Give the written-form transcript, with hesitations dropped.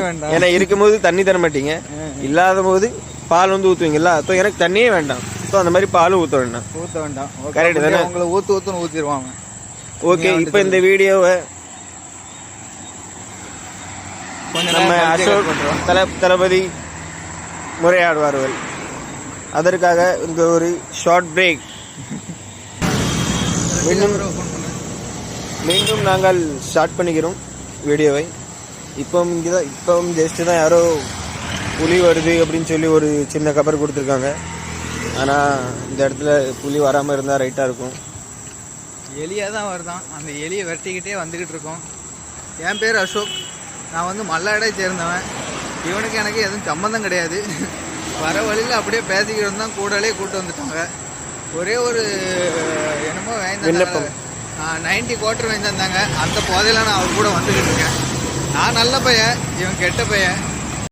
வேண்டாம். ஏன்னா இருக்கும்போது தண்ணி தர மாட்டீங்க, இல்லாத போது பால் வந்து ஊற்றுவீங்களா? ஸோ எனக்கு தண்ணியே வேண்டாம். ஸோ அந்த மாதிரி பாலும் ஊற்ற வேண்டாம். கரெக்டு தானே? உங்களை ஊற்றுன்னு ஊற்றிடுவாங்க. ஓகே, இப்போ இந்த வீடியோவை நம்ம அசோக் தளபதி முறையாடுவார்கள். அதற்காக இங்கே ஒரு ஷார்ட் பிரேக். மீண்டும் நாங்கள் ஸ்டார்ட் பண்ணிக்கிறோம் வீடியோவை. இப்போ ஜஸ்ட்டு தான் யாரோ புலி வருது அப்படின்னு சொல்லி ஒரு சின்ன கவர் கொடுத்துருக்காங்க. ஆனால் இந்த இடத்துல புலி வராமல் இருந்தால் ரைட்டாக இருக்கும். எலியாக தான் வருதான். அந்த எலியை வெட்டிக்கிட்டே வந்துக்கிட்டு இருக்கோம். என் பேர் அசோக். நான் வந்து மல்லாடை சேர்ந்தவன். இவனுக்கு எனக்கு எதுவும் சம்மந்தம் கிடையாது. வர வழியில் அப்படியே பேசிக்கிட்டு தான் கூடாலே கூப்பிட்டு வந்துட்டாங்க. ஒரே ஒரு என்னமோ வாங்கியிருந்தாங்க, 90 குவார்ட்டர் வாங்கியிருந்தாங்க. அந்த போதையில் நான் அவர் கூட வந்துக்கிட்டு இருக்கேன். நான் நல்ல பையன், இவன் கெட்ட பையன்.